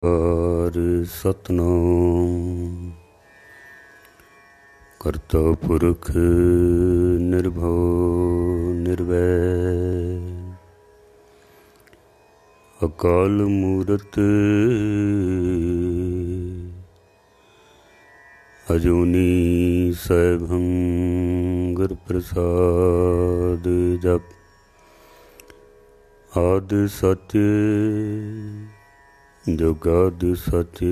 ਕਾਰ ਸਤਨਾਮ ਕਰਤਾ ਪੁਰਖ ਨਿਰਭਉ ਨਿਰਵੈਰ ਅਕਾਲ ਮੂਰਤ ਅਜੂਨੀ ਸੈਭੰ ਗੁਰ ਪ੍ਰਸਾਦ ਜਪ ਆਦਿ ਸਚ ਜੁਗਾਦਿ ਸਚ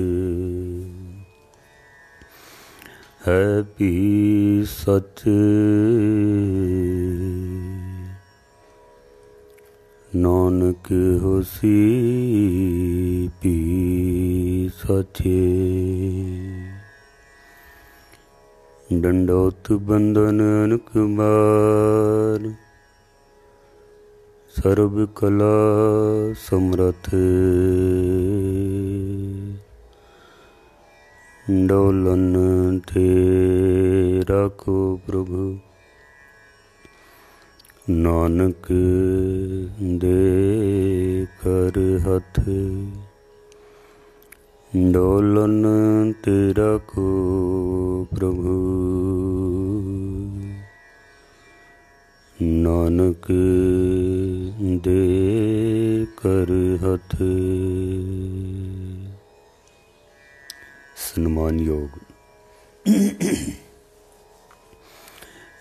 ਹੈ ਭੀ ਸਚ ਨਾਨਕ ਹੋਸੀ ਭੀ ਸਚ ਡੰਡੋਤ ਬੰਧਨ ਅਨੁਕਮਾਰ ਸਰਬ ਕਲਾ ਸਮਰਥ ਡੋਲਨ ਤੇ ਰਾਖੋ ਪ੍ਰਭੂ ਨਾਨਕ ਦੇ ਕਰ ਹੱਥ ਡੋਲਨ ਤੇ ਰਾਖੋ ਪ੍ਰਭੂ ਨਾਨਕ ਦੇ ਕਰ ਹੱਥ। ਸਨਮਾਨਯੋਗ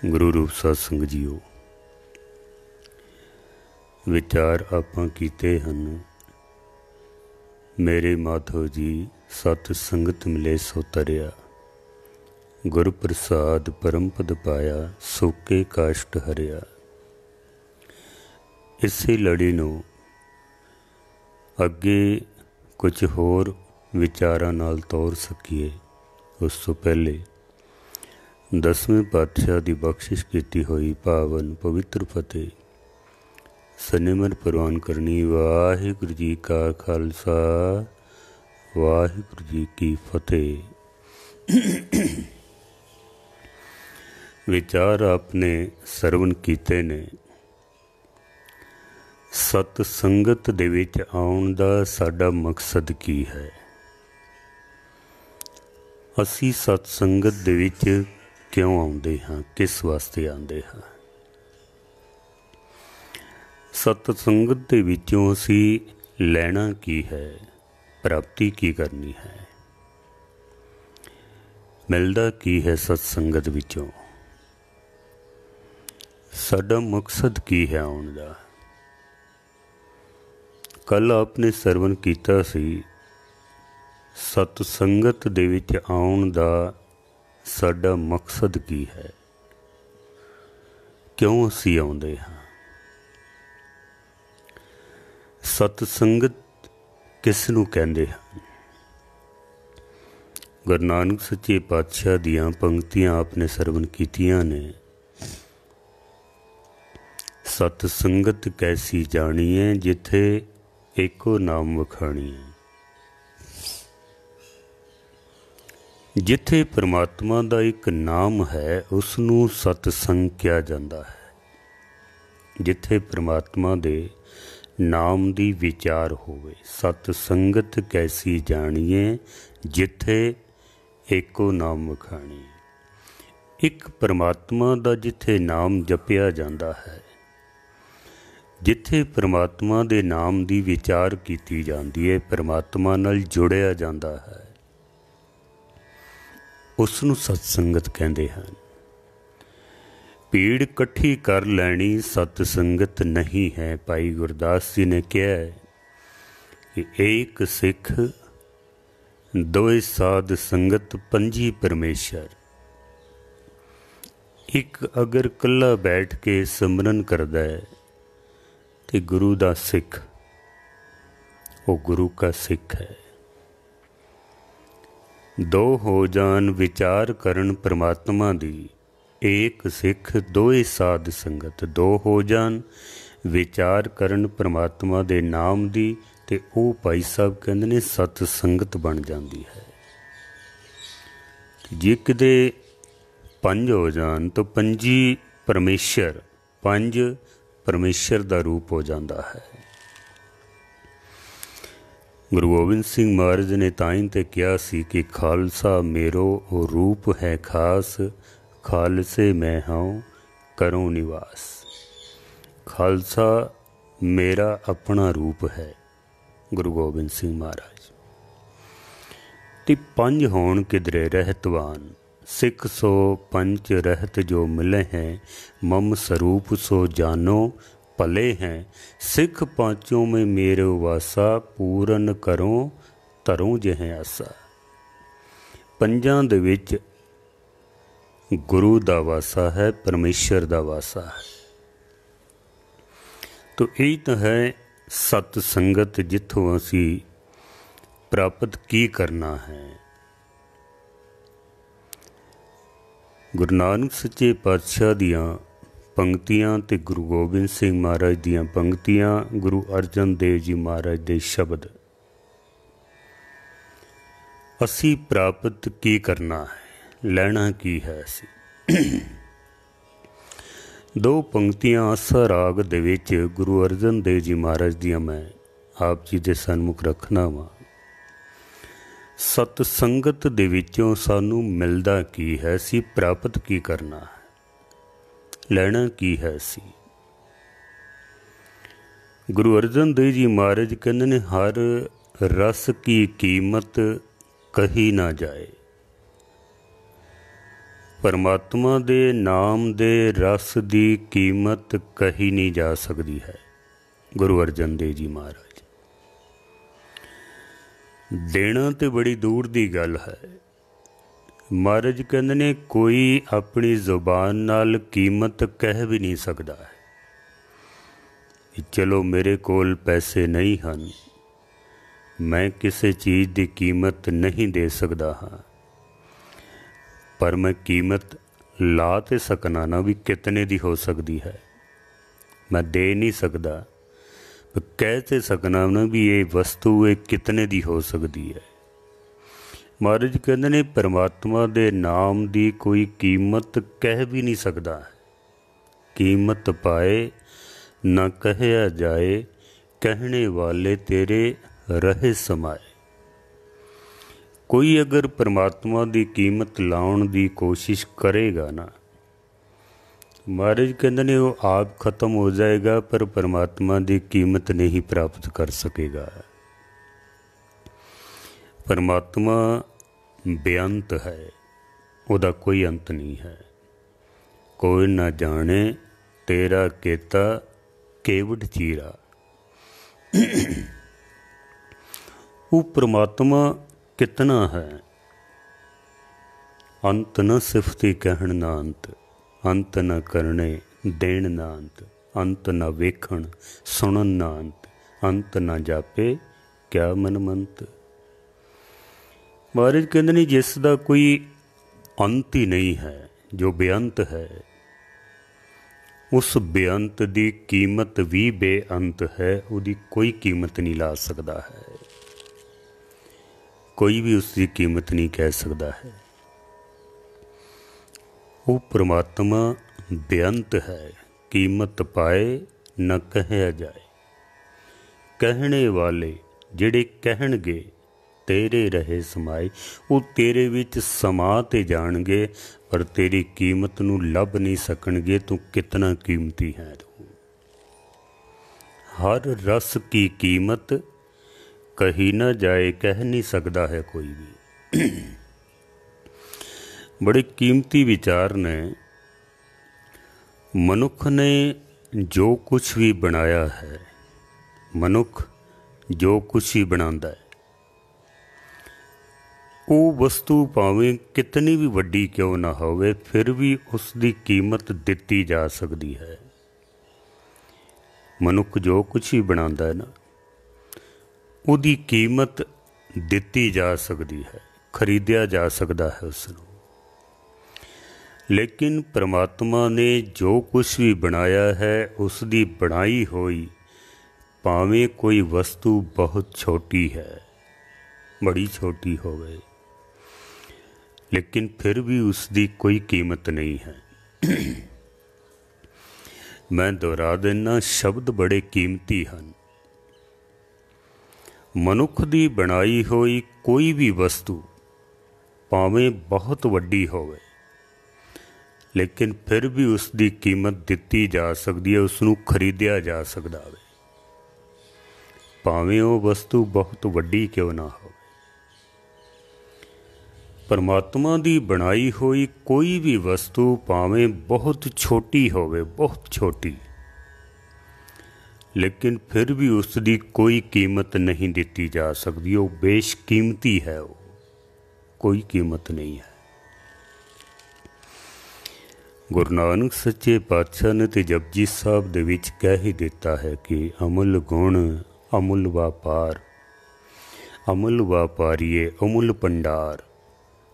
ਗੁਰੂ ਰੂਪ ਸਾਧ ਸੰਗਤ ਜੀਓ, ਵਿਚਾਰ ਆਪਾਂ ਕੀਤੇ ਹਨ। ਮੇਰੇ ਮਾਧੋ ਜੀ ਸਤ ਸੰਗਤ ਮਿਲੇ ਸੋ ਤਰਿਆ, ਗੁਰ ਪ੍ਰਸਾਦ ਪਰਮ ਪਦ ਪਾਇਆ, ਸੋਕੇ ਕਾਸ਼ਟ ਹਰਿਆ। ਇਸੇ ਲੜੀ ਨੂੰ ਅੱਗੇ ਕੁਝ ਹੋਰ ਵਿਚਾਰਾਂ ਨਾਲ ਤੋਰ ਸਕੀਏ, ਉਸ ਤੋਂ ਪਹਿਲੇ 10ਵੇਂ ਪਾਤਸ਼ਾਹ ਦੀ ਬਖਸ਼ਿਸ਼ ਕੀਤੀ ਹੋਈ ਪਾਵਨ ਪਵਿੱਤਰ ਫਤਿਹ ਸਨਿਮਰ ਪ੍ਰਵਾਨ ਕਰਨੀ। ਵਾਹਿਗੁਰੂ ਜੀ ਕਾ ਖਾਲਸਾ, ਵਾਹਿਗੁਰੂ ਜੀ ਕੀ ਫਤਿਹ। ਵਿਚਾਰ ਆਪਨੇ ਸਰਵਨ ਕੀਤੇ ਨੇ। ਸਤ ਸੰਗਤ ਦੇ ਵਿੱਚ ਆਉਣ ਦਾ ਸਾਡਾ ਮਕਸਦ ਕੀ ਹੈ? ਅਸੀਂ ਸਤ ਸੰਗਤ ਦੇ ਵਿੱਚ ਕਿਉਂ ਆਉਂਦੇ ਹਾਂ? ਕਿਸ ਵਾਸਤੇ ਆਉਂਦੇ ਹਾਂ? ਸਤ ਸੰਗਤ ਦੇ ਵਿੱਚੋਂ ਅਸੀਂ ਲੈਣਾ ਕੀ ਹੈ? ਪ੍ਰਾਪਤੀ ਕੀ ਕਰਨੀ ਹੈ? ਮਿਲਦਾ ਕੀ ਹੈ ਸਤ ਸੰਗਤ ਵਿੱਚੋਂ? ਸਾਡਾ ਮਕਸਦ ਕੀ ਹੈ ਆਉਣ ਦਾ? ਕੱਲ੍ਹ ਆਪਨੇ ਸਰਵਨ ਕੀਤਾ ਸੀ, ਸਤ ਸੰਗਤ ਦੇ ਵਿੱਚ ਆਉਣ ਦਾ ਸਾਡਾ ਮਕਸਦ ਕੀ ਹੈ? ਕਿਉਂ ਅਸੀਂ ਆਉਂਦੇ ਹਾਂ? ਸਤ ਸੰਗਤ ਕਿਸ ਨੂੰ ਕਹਿੰਦੇ ਹਨ? ਗੁਰੂ ਨਾਨਕ ਸੱਚੇ ਪਾਤਸ਼ਾਹ ਦੀਆਂ ਪੰਕਤੀਆਂ ਆਪਨੇ ਸਰਵਨ ਕੀਤੀਆਂ ਨੇ। ਸਤ ਸੰਗਤ ਕੈਸੀ ਜਾਣੀਏ, ਜਿੱਥੇ ਏਕੋ ਨਾਮ ਵਖਾਣੀਏ। ਜਿੱਥੇ ਪਰਮਾਤਮਾ ਦਾ ਇੱਕ ਨਾਮ ਹੈ, ਉਸ ਨੂੰ ਸਤਸੰਗ ਕਿਹਾ ਜਾਂਦਾ ਹੈ। ਜਿੱਥੇ ਪਰਮਾਤਮਾ ਦੇ ਨਾਮ ਦੀ ਵਿਚਾਰ ਹੋਵੇ। ਸਤ ਸੰਗਤ ਕੈਸੀ ਜਾਣੀਏ, ਜਿੱਥੇ ਏਕੋ ਨਾਮ ਵਖਾਣੀਏ। ਇੱਕ ਪਰਮਾਤਮਾ ਦਾ ਜਿੱਥੇ ਨਾਮ ਜਪਿਆ ਜਾਂਦਾ ਹੈ, ਜਿੱਥੇ ਪਰਮਾਤਮਾ ਦੇ ਨਾਮ ਦੀ ਵਿਚਾਰ ਕੀਤੀ ਜਾਂਦੀ ਹੈ, ਪਰਮਾਤਮਾ ਨਾਲ ਜੁੜਿਆ ਜਾਂਦਾ ਹੈ, ਉਸ ਨੂੰ ਸਤ ਸੰਗਤ ਕਹਿੰਦੇ ਹਨ। ਭੀੜ ਇਕੱਠੀ ਕਰ ਲੈਣੀ ਸਤ ਸੰਗਤ ਨਹੀਂ ਹੈ। ਭਾਈ ਗੁਰਦਾਸ ਜੀ ਨੇ ਕਿਹਾ ਹੈ ਕਿ ਏਕ ਸਿੱਖ ਦੋਏ ਸਾਧ ਸੰਗਤ ਪੰਜੀ ਪਰਮੇਸ਼ਰ। ਇੱਕ ਅਗਰ ਇਕੱਲਾ ਬੈਠ ਕੇ ਸਿਮਰਨ ਕਰਦਾ ਹੈ ਤੇ ਗੁਰੂ ਦਾ ਸਿੱਖ, ਉਹ ਗੁਰੂ ਕਾ ਸਿੱਖ ਹੈ। ਦੋ ਹੋ ਜਾਣ ਵਿਚਾਰ ਕਰਨ ਪਰਮਾਤਮਾ ਦੀ, ਏਕ ਸਿੱਖ ਦੋਏ ਸਾਧ ਸੰਗਤ। ਦੋ ਹੋ ਜਾਣ ਵਿਚਾਰ ਕਰਨ ਪਰਮਾਤਮਾ ਦੇ ਨਾਮ ਦੀ, ਤੇ ਉਹ ਭਾਈ ਸਾਹਿਬ ਕਹਿੰਦੇ ਨੇ ਸਤ ਸੰਗਤ ਬਣ ਜਾਂਦੀ ਹੈ। ਜੇ ਕਿਤੇ ਪੰਜ ਹੋ ਜਾਣ ਤਾਂ ਪੰਜੀ ਪਰਮੇਸ਼ਰ, ਪੰਜ ਪਰਮੇਸ਼ਰ ਦਾ ਰੂਪ ਹੋ ਜਾਂਦਾ ਹੈ। ਗੁਰੂ ਗੋਬਿੰਦ ਸਿੰਘ ਮਹਾਰਾਜ ਨੇ ਤਾਂ ਹੀ ਤੇ ਕਿਹਾ ਸੀ ਕਿ ਖਾਲਸਾ ਮੇਰੋ ਰੂਪ ਹੈ ਖਾਸ, ਖਾਲਸੇ ਮੈਂ ਹਾਂ ਕਰੂੰ ਨਿਵਾਸ। ਖਾਲਸਾ ਮੇਰਾ ਆਪਣਾ ਰੂਪ ਹੈ ਗੁਰੂ ਗੋਬਿੰਦ ਸਿੰਘ ਮਹਾਰਾਜ। ਤੇ ਪੰਜ ਹੋਣ ਕਿਧਰੇ ਰਹਿਤਵਾਨ, ਸਿੱਖ ਸੋ ਪੰਚ रहत जो मिले हैं, मम स्वरूप सो जानो भले हैं। सिख पांचों में मेरे वासा, पूरन करो धरों जह आसा। पंजां दे विच गुरु दा वासा है, परमेश्वर दा वासा है। तो यही तो है सत संगत, जिथों असी प्राप्त की करना है। गुरु नानक सच्चे पातशाह दियाँ पंक्तियाँ ते गुरु गोबिंद सिंह महाराज दियाँ पंक्तियाँ, गुरु अर्जन देव जी महाराज दे शब्द, असी प्राप्त की करना है, लैना की है असी। दो पंक्तियाँ आसा राग दे विच गुरु अर्जन देव जी महाराज दियाँ मैं आप जी दे सन्मुख रखना वा। सत संगत दे विचों सानू मिलदा की है, सी प्राप्त की करना है, लैना की है सी। गुरु अर्जन देव जी महाराज कहते ने हर रस की कीमत कही ना जाए। परमात्मा दे नाम दे रस की कीमत कही नहीं जा सकती है। गुरु अर्जन देव जी महाराज देना तो बड़ी दूर की गल है। महाराज कहते ने कोई अपनी जुबान नाल कीमत कह भी नहीं सकता है। चलो मेरे कोल पैसे नहीं हैं, मैं किसी चीज़ की कीमत नहीं दे सकता हाँ, पर मैं कीमत ला तो सकना ना भी कितने दी हो सकती है। मैं दे नहीं सकता, कह तो सकना ना भी ये वस्तु ये कितने दी हो सकती है। महाराज कहते ने परमात्मा दे नाम दी कोई कीमत कह भी नहीं सकता है। कीमत पाए न कहया जाए, कहने वाले तेरे रहे समाए। कोई अगर परमात्मा दी कीमत लाउण दी कोशिश करेगा ना, महाराज कहते ने वो आप खत्म हो जाएगा, पर परमात्मा की कीमत नहीं प्राप्त कर सकेगा। परमात्मा बेअंत है, उदा कोई अंत नहीं है। कोई ना जाने तेरा केता केवट चीरा। वो परमात्मा कितना है, अंत न सिफती कहण ना अंत, अंत न करने देण ना अंत, अंत न वेखण सुनन ना अंत, अंत न जापे क्या मनमंत। महाराज कहते नहीं जिसका कोई अंत ही नहीं है, जो बेअंत है, उस बेअंत की कीमत भी बेअंत है, उसकी कोई कीमत नहीं ला सकता है। कोई भी उसकी कीमत नहीं कह सकता है। वो परमात्मा बेअंत है, कीमत पाए न कहया जाए। कहने वाले जिहड़े कहणगे तेरे रहे समाए, वो तेरे विच समा ते जाणगे, पर तेरी कीमत नूं लभ नहीं सकणगे। तू कितना कीमती है। तू हर रस की कीमत कही न जाए, कह नहीं सकता है कोई भी। बड़े कीमती विचार ने। मनुख ने जो कुछ भी बनाया है, मनुख जो कुछ ही बनाता है, वो वस्तु भावें कितनी भी वड्डी क्यों ना होवे, फिर भी उसकी कीमत दिती जा सकती है। मनुख जो कुछ ही बनाता है ना, उसकी कीमत दिती जा सकती है, खरीदिया जा सकता है उसनूं। लेकिन परमात्मा ने जो कुछ भी बनाया है, उसकी बनाई हुई भावें कोई वस्तु बहुत छोटी है, बड़ी छोटी हो गई, लेकिन फिर भी उसकी कोई कीमत नहीं है। मैं दोहरा देना, शब्द बड़े कीमती हैं। ਮਨੁੱਖ ਦੀ ਬਣਾਈ ਹੋਈ ਕੋਈ ਵੀ ਵਸਤੂ ਭਾਵੇਂ ਬਹੁਤ ਵੱਡੀ ਹੋਵੇ, ਲੇਕਿਨ ਫਿਰ ਵੀ ਉਸ ਦੀ ਕੀਮਤ ਦਿੱਤੀ ਜਾ ਸਕਦੀ ਹੈ, ਉਸ ਨੂੰ ਖਰੀਦਿਆ ਜਾ ਸਕਦਾ ਹੈ, ਭਾਵੇਂ ਉਹ ਵਸਤੂ ਬਹੁਤ ਵੱਡੀ ਕਿਉਂ ਨਾ ਹੋਵੇ। ਪਰਮਾਤਮਾ ਦੀ ਬਣਾਈ ਹੋਈ ਕੋਈ ਵੀ ਵਸਤੂ ਭਾਵੇਂ ਬਹੁਤ ਛੋਟੀ ਹੋਵੇ, ਬਹੁਤ ਛੋਟੀ, ਲੇਕਿਨ ਫਿਰ ਵੀ ਉਸ ਦੀ ਕੋਈ ਕੀਮਤ ਨਹੀਂ ਦਿੱਤੀ ਜਾ ਸਕਦੀ। ਉਹ ਬੇਸ਼ਕੀਮਤੀ ਹੈ, ਉਹ ਕੋਈ ਕੀਮਤ ਨਹੀਂ ਹੈ। ਗੁਰੂ ਨਾਨਕ ਸੱਚੇ ਪਾਤਸ਼ਾਹ ਨੇ ਤੇ ਜਪਜੀ ਸਾਹਿਬ ਦੇ ਵਿੱਚ ਕਹਿ ਹੀ ਦਿੱਤਾ ਹੈ ਕਿ ਅਮੁੱਲ ਗੁਣ ਅਮੁੱਲ ਵਾਪਾਰ, ਅਮੁੱਲ ਵਾਪਾਰੀਏ ਅਮੁੱਲ ਭੰਡਾਰ,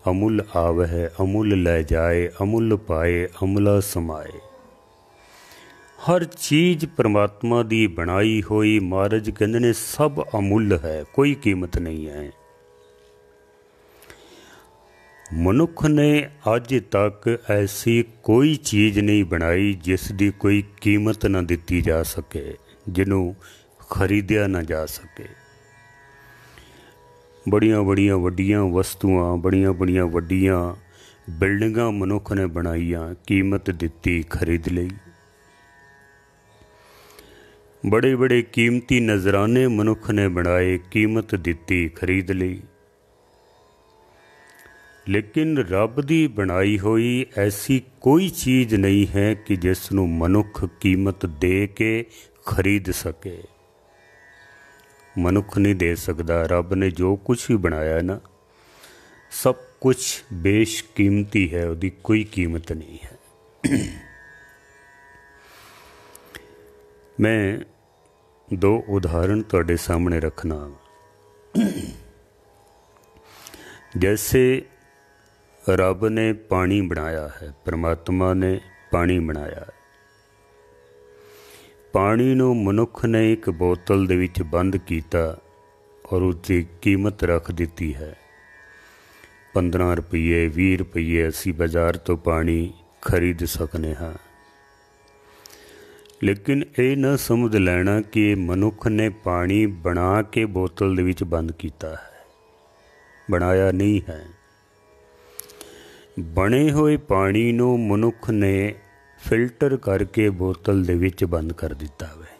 ਅਮੁੱਲ ਆਵਹਿ ਅਮੁੱਲ ਲੈ ਜਾਏ, ਅਮੁੱਲ ਪਾਏ ਅਮੁੱਲਾ ਸਮਾਏ। ਹਰ ਚੀਜ਼ ਪਰਮਾਤਮਾ ਦੀ ਬਣਾਈ ਹੋਈ ਮਹਾਰਾਜ ਕਹਿੰਦੇ ਨੇ ਸਭ ਅਮੁੱਲ ਹੈ, ਕੋਈ ਕੀਮਤ ਨਹੀਂ ਹੈ। ਮਨੁੱਖ ਨੇ ਅੱਜ ਤੱਕ ਐਸੀ ਕੋਈ ਚੀਜ਼ ਨਹੀਂ ਬਣਾਈ ਜਿਸ ਦੀ ਕੋਈ ਕੀਮਤ ਨਾ ਦਿੱਤੀ ਜਾ ਸਕੇ, ਜਿਹਨੂੰ ਖਰੀਦਿਆ ਨਾ ਜਾ ਸਕੇ। ਬੜੀਆਂ ਬੜੀਆਂ ਵੱਡੀਆਂ ਵਸਤੂਆਂ, ਬੜੀਆਂ ਬੜੀਆਂ ਵੱਡੀਆਂ ਬਿਲਡਿੰਗਾਂ ਮਨੁੱਖ ਨੇ ਬਣਾਈਆਂ, ਕੀਮਤ ਦਿੱਤੀ, ਖਰੀਦ ਲਈ। ਬੜੇ ਬੜੇ ਕੀਮਤੀ ਨਜ਼ਰਾਨੇ ਮਨੁੱਖ ਨੇ ਬਣਾਏ, ਕੀਮਤ ਦਿੱਤੀ, ਖਰੀਦ ਲਈ। ਲੇਕਿਨ ਰੱਬ ਦੀ ਬਣਾਈ ਹੋਈ ਐਸੀ ਕੋਈ ਚੀਜ਼ ਨਹੀਂ ਹੈ ਕਿ ਜਿਸ ਨੂੰ ਮਨੁੱਖ ਕੀਮਤ ਦੇ ਕੇ ਖਰੀਦ ਸਕੇ। ਮਨੁੱਖ ਨਹੀਂ ਦੇ ਸਕਦਾ। ਰੱਬ ਨੇ ਜੋ ਕੁਛ ਵੀ ਬਣਾਇਆ ਨਾ, ਸਭ ਕੁਛ ਬੇਸ਼ਕੀਮਤੀ ਹੈ, ਉਹਦੀ ਕੋਈ ਕੀਮਤ ਨਹੀਂ ਹੈ। ਮੈਂ ਦੋ ਉਦਾਹਰਣ ਤੁਹਾਡੇ ਸਾਹਮਣੇ ਰੱਖਣਾ। ਜੈਸੇ ਰੱਬ ਨੇ ਪਾਣੀ ਬਣਾਇਆ ਹੈ, ਪਰਮਾਤਮਾ ਨੇ ਪਾਣੀ ਬਣਾਇਆ ਹੈ। ਪਾਣੀ ਨੂੰ ਮਨੁੱਖ ਨੇ ਇੱਕ ਬੋਤਲ ਦੇ ਵਿੱਚ ਬੰਦ ਕੀਤਾ ਔਰ ਉਸਦੀ ਕੀਮਤ ਰੱਖ ਦਿੱਤੀ ਹੈ 15 ਰੁਪਏ 20 ਰੁਪਏ। ਅਸੀਂ ਬਾਜ਼ਾਰ ਤੋਂ ਪਾਣੀ ਖਰੀਦ ਸਕਨੇ ਹਾਂ, ਲੇਕਿਨ ਇਹ ਨਾ ਸਮਝ ਲੈਣਾ ਕਿ ਮਨੁੱਖ ਨੇ ਪਾਣੀ ਬਣਾ ਕੇ ਬੋਤਲ ਦੇ ਵਿੱਚ ਬੰਦ ਕੀਤਾ ਹੈ, ਬਣਾਇਆ ਨਹੀਂ ਹੈ। ਬਣੇ ਹੋਏ ਪਾਣੀ ਨੂੰ ਮਨੁੱਖ ਨੇ ਫਿਲਟਰ ਕਰਕੇ ਬੋਤਲ ਦੇ ਵਿੱਚ ਬੰਦ ਕਰ ਦਿੱਤਾ ਹੈ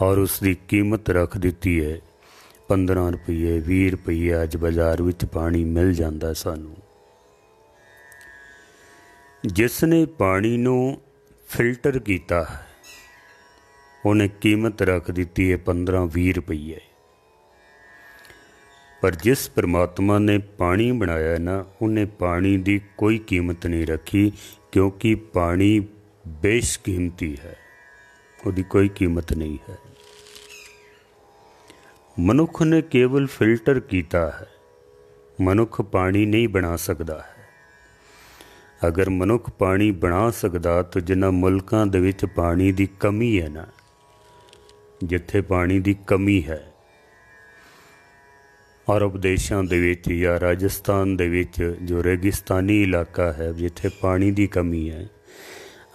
ਔਰ ਉਸ ਦੀ ਕੀਮਤ ਰੱਖ ਦਿੱਤੀ ਹੈ 15 ਰੁਪਏ 20 ਰੁਪਏ। ਅੱਜ ਬਾਜ਼ਾਰ ਵਿੱਚ ਪਾਣੀ ਮਿਲ ਜਾਂਦਾ ਸਾਨੂੰ। ਜਿਸ ਨੇ ਪਾਣੀ ਨੂੰ ਫਿਲਟਰ ਕੀਤਾ ਹੈ ਉਹਨੇ ਕੀਮਤ ਰੱਖ ਦਿੱਤੀ ਹੈ 15-20 ਰੁਪਏ। ਪਰ ਜਿਸ ਪਰਮਾਤਮਾ ਨੇ ਪਾਣੀ ਬਣਾਇਆ ਨਾ, ਉਹਨੇ ਪਾਣੀ ਦੀ ਕੋਈ ਕੀਮਤ ਨਹੀਂ ਰੱਖੀ, ਕਿਉਂਕਿ ਪਾਣੀ ਬੇਸ਼ਕੀਮਤੀ ਹੈ, ਉਹਦੀ ਕੋਈ ਕੀਮਤ ਨਹੀਂ ਹੈ। ਮਨੁੱਖ ਨੇ ਕੇਵਲ ਫਿਲਟਰ ਕੀਤਾ ਹੈ। ਮਨੁੱਖ ਪਾਣੀ ਨਹੀਂ ਬਣਾ ਸਕਦਾ ਹੈ। ਅਗਰ ਮਨੁੱਖ ਪਾਣੀ ਬਣਾ ਸਕਦਾ ਤਾਂ ਜਿਨ੍ਹਾਂ ਮੁਲਕਾਂ ਦੇ ਵਿੱਚ ਪਾਣੀ ਦੀ ਕਮੀ ਹੈ ਨਾ, ਜਿੱਥੇ ਪਾਣੀ ਦੀ ਕਮੀ ਹੈ, ਅਰਬ ਦੇਸ਼ਾਂ ਦੇ ਵਿੱਚ ਜਾਂ ਰਾਜਸਥਾਨ ਦੇ ਵਿੱਚ ਜੋ ਰੇਗਿਸਤਾਨੀ ਇਲਾਕਾ ਹੈ, ਜਿੱਥੇ ਪਾਣੀ ਦੀ ਕਮੀ ਹੈ,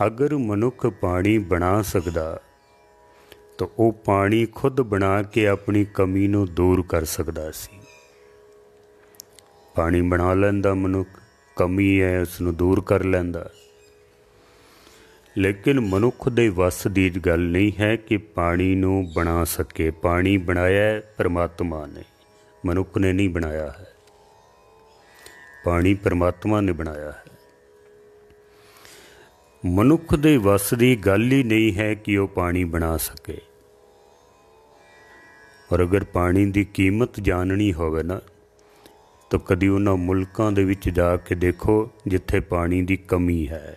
ਅਗਰ ਮਨੁੱਖ ਪਾਣੀ ਬਣਾ ਸਕਦਾ ਤਾਂ ਉਹ ਪਾਣੀ ਖੁਦ ਬਣਾ ਕੇ ਆਪਣੀ ਕਮੀ ਨੂੰ ਦੂਰ ਕਰ ਸਕਦਾ ਸੀ। ਪਾਣੀ ਬਣਾ ਲੈਂਦਾ ਮਨੁੱਖ, ਕਮੀ ਹੈ ਉਸ ਨੂੰ ਦੂਰ ਕਰ ਲੈਂਦਾ। ਲੇਕਿਨ ਮਨੁੱਖ ਦੇ ਵੱਸ ਦੀ ਗੱਲ ਨਹੀਂ ਹੈ ਕਿ ਪਾਣੀ ਨੂੰ ਬਣਾ ਸਕੇ। ਪਾਣੀ ਬਣਾਇਆ ਪਰਮਾਤਮਾ ਨੇ, ਮਨੁੱਖ ਨੇ ਨਹੀਂ ਬਣਾਇਆ ਹੈ। ਪਾਣੀ ਪਰਮਾਤਮਾ ਨੇ ਬਣਾਇਆ ਹੈ। ਮਨੁੱਖ ਦੇ ਵੱਸ ਦੀ ਗੱਲ ਹੀ ਨਹੀਂ ਹੈ ਕਿ ਉਹ ਪਾਣੀ ਬਣਾ ਸਕੇ। ਔਰ ਅਗਰ ਪਾਣੀ ਦੀ ਕੀਮਤ ਜਾਣਨੀ ਹੋਵੇ ਨਾ, ਤਾਂ ਕਦੀ ਉਹਨਾਂ ਮੁਲਕਾਂ ਦੇ ਵਿੱਚ ਜਾ ਕੇ ਦੇਖੋ ਜਿੱਥੇ ਪਾਣੀ ਦੀ ਕਮੀ ਹੈ,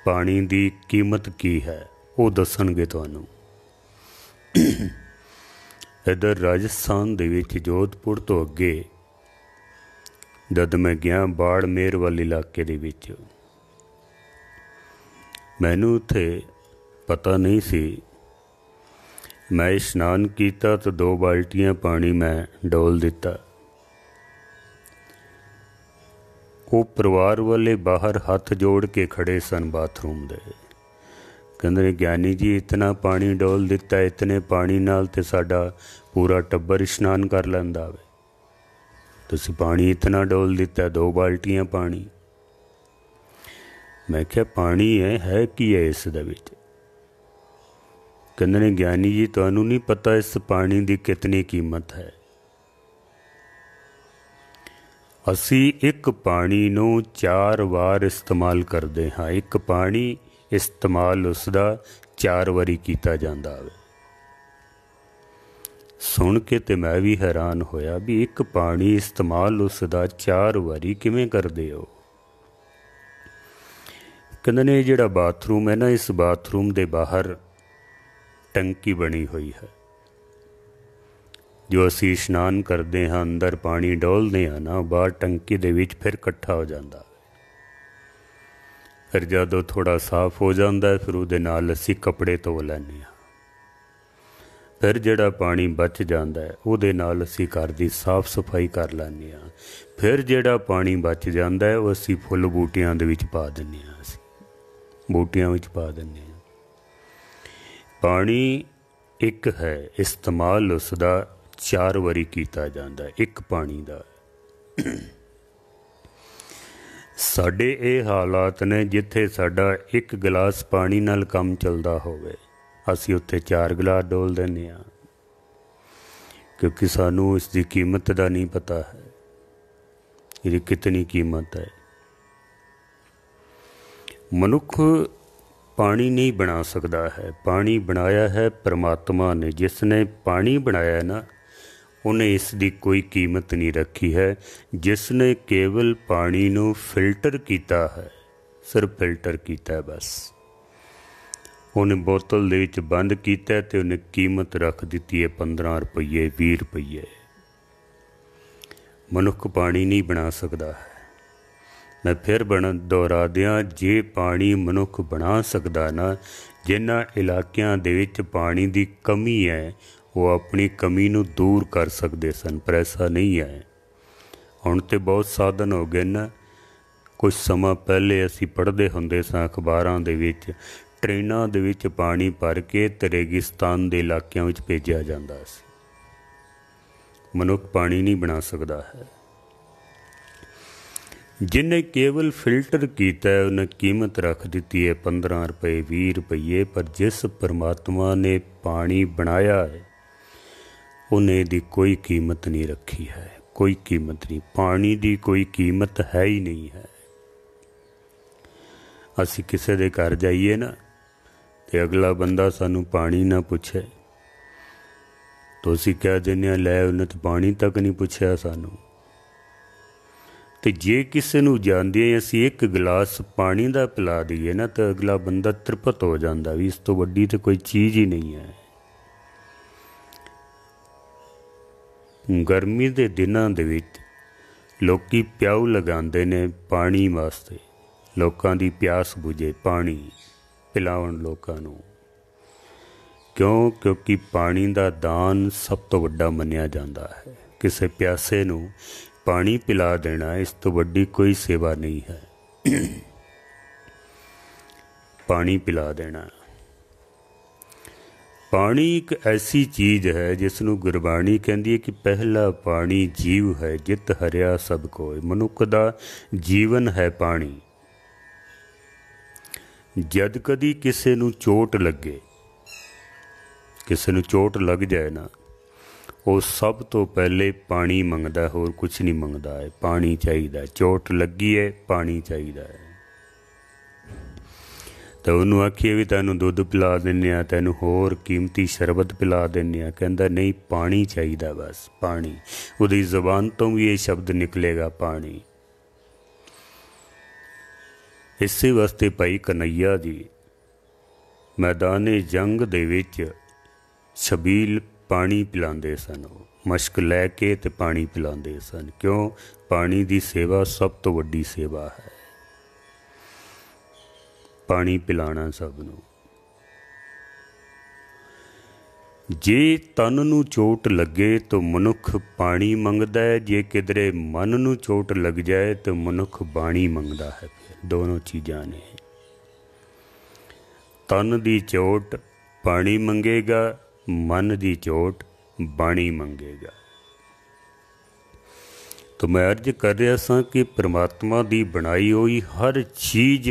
ਪਾਣੀ ਦੀ ਕੀਮਤ ਕੀ ਹੈ, ਉਹ ਦੱਸਣਗੇ ਤੁਹਾਨੂੰ। ਇੱਧਰ ਰਾਜਸਥਾਨ ਦੇ ਵਿੱਚ ਜੋਧਪੁਰ ਤੋਂ ਅੱਗੇ ਜਦ ਮੈਂ ਗਿਆ ਬਾੜਮੇਰ ਵਾਲੇ ਇਲਾਕੇ ਦੇ ਵਿੱਚ, ਮੈਨੂੰ ਉੱਥੇ ਪਤਾ ਨਹੀਂ ਸੀ। ਮੈਂ ਇਸ਼ਨਾਨ ਕੀਤਾ ਤਾਂ 2 ਬਾਲਟੀਆਂ ਪਾਣੀ ਮੈਂ ਡੋਲ ਦਿੱਤਾ। ਉਹ ਪਰਿਵਾਰ ਵਾਲੇ ਬਾਹਰ ਹੱਥ ਜੋੜ ਕੇ ਖੜੇ ਸਨ ਬਾਥਰੂਮ ਦੇ। कहते ने ज्ञानी जी इतना पानी डोल दिता, इतने पानी नाल ते साडा पूरा टब्बर इशनान कर लैंदा वे। तुसीं पानी इतना डोल दिता, 2 बाल्टियां पानी। मैं क्या पानी है की है इस दे विच? कहते ने ज्ञानी जी तुहानूं नहीं पता इस पानी की कितनी कीमत है। असी एक पानी नूं 4 वार इस्तेमाल करते हाँ। एक पानी इस्तेमाल उसका 4 वारी किया जाता है। सुन के ते मैं भी हैरान होया भी एक पानी इस्तेमाल उसका 4 वारी किवें करदे हो। कहते ने जिहड़ा बाथरूम है ना, इस बाथरूम के बाहर टंकी बनी हुई है। जो असी इशनान करते हाँ, अंदर पानी डोलते हैं ना, बाहर टंकी दे विच फिर इकट्ठा हो जाता। फिर जदों थोड़ा साफ हो जाता है, फिर उहदे नाल असी कपड़े धो लैंदे हाँ। फिर जिहड़ा पानी बच जाता है उहदे नाल असी घर दी साफ सफाई कर लैंदे हाँ। फिर जिहड़ा पानी बच जाता है वो असी फुल बूटियां दे विच पा दिंदे हाँ। असी बूटियां विच पा दिंदे हाँ। पानी एक है, इस्तेमाल उसका 4 वारी किया जाता है एक पानी का। साडे ये हालात ने जिथे साडा एक गिलास पानी नाल काम चलता होवे, असी उत्थे 4 गिलास डोल देने हाँ, क्योंकि सानू इसकी कीमत का नहीं पता है, ये कितनी कीमत है। मनुख पानी नहीं बना सकता है, पानी बनाया है परमात्मा ने। जिसने पानी बनाया ना, उन्हें इसकी कोई कीमत नहीं रखी है। जिसने केवल पानी नू फिल्टर किया है, सिर्फ फिल्टर किया है बस, उन्हें बोतल दे विच बंद किया ते उन्हें कीमत रख दी है 15 रुपये 20 रुपये। मनुख पानी नहीं बना सकता है। मैं फिर दोहरा दियाँ, जे पानी मनुख बना सकता ना, जिन्हां इलाकियां दे विच पानी की कमी है वो अपनी कमी नूं दूर कर सकते सन, पर ऐसा नहीं है। हुण ते बहुत साधन हो गए ना। कुछ समा पहले असी पढ़ते हुंदे सां अखबारां दे विच, ट्रेनां दे विच पानी भर के ते रेगिस्तान के इलाकिਆਂ विच भेजिया जांदा सी। मनुख पानी नहीं बना सकता है। जिन्हें केवल फिल्टर किया है उन्हें कीमत रख दी है 15 रुपये 20 रुपये। पर जिस परमात्मा ने पानी बनाया है उन्हें दी कोई कीमत नहीं रखी है, कोई कीमत नहीं। पानी की कोई कीमत है ही नहीं है। असी किसी के घर जाइए ना, तो अगला बंदा सानू पानी ना पूछे तो असी कह देने लै उन्हें तो पानी तक नहीं पूछा सानू। तो जे किसी नूं जांदे असी एक गिलास पानी का पिला दईए ना, तो अगला बंदा तृप्त हो जाता भी इस तो वड्डी तो कोई चीज़ ही नहीं है। गर्मी के दिनों दे विच लोकी प्याऊ लगांदे ने पानी वास्ते, लोकां दी प्यास बुझे पानी पिलावन लोकां नूं। क्यों? क्योंकि पानी का दान सब तो वड्डा मन्निया जाता है। किसी प्यासे नूं पानी पिला देना इस तो वड्डी कोई सेवा नहीं है। पानी पिला देना। पानी एक ऐसी चीज़ है जिसनों गुरबाणी कहती है कि पहला पानी जीव है जित हरिया सब कोय। मनुख का जीवन है पानी। जद कदी किसी नूं चोट लगे, किसी नूं चोट लग जाए ना, वो सब तो पहले पानी मंगदा, होर कुछ नहीं मंगदा है, पानी चाहिए। चोट लगी है पानी चाहिए है। तो उन्होंने आखिए भी तैनूं दुध पिला देने, तैनूं होर कीमती शरबत पिला देने, कहता नहीं पानी चाहिए बस पानी। उहदी ज़बान तो भी ये शब्द निकलेगा पानी। इसे वास्ते भाई कन्हैया जी मैदाने जंग दे विच छबील पानी पिलांदे सन, मशक लैके ते पानी पिलांदे सन। क्यों? पानी की सेवा सब तो वड्डी सेवा है, पानी पिलाना सबनूं। जे तन नूं चोट लगे तो मनुख पानी मंगदा है, जे किधरे मन नूं चोट लग जाए तो मनुख बाणी मंगदा है। फिर दोनों चीज़ां ने। तन दी चोट पानी मंगेगा, मन दी चोट बाणी मंगेगा। तो मैं अर्ज कर रहा सा कि परमात्मा दी बनाई हुई हर चीज़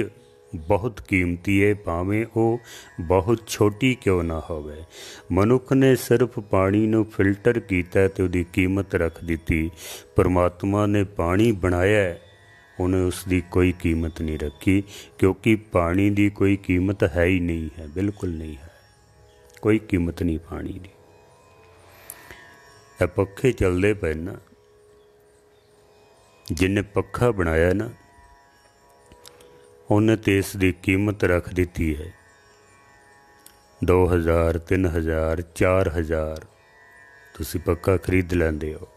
बहुत कीमती है, भावें वो बहुत छोटी क्यों ना होवे। मनुख ने सिर्फ पानी नू फिल्टर किया तो उसकी कीमत रख दी। परमात्मा ने पानी बनाया, उन्हें उसकी कोई कीमत नहीं रखी, क्योंकि पानी की कोई कीमत है ही नहीं है, बिल्कुल नहीं है, कोई कीमत नहीं पानी की। ये पखे चलते पे ना, जिन्हें पखा बनाया ना उन्हें तो इसकी कीमत रख दी है 2000, 3000, 4000 तुसी पक्का खरीद लेंदे हो।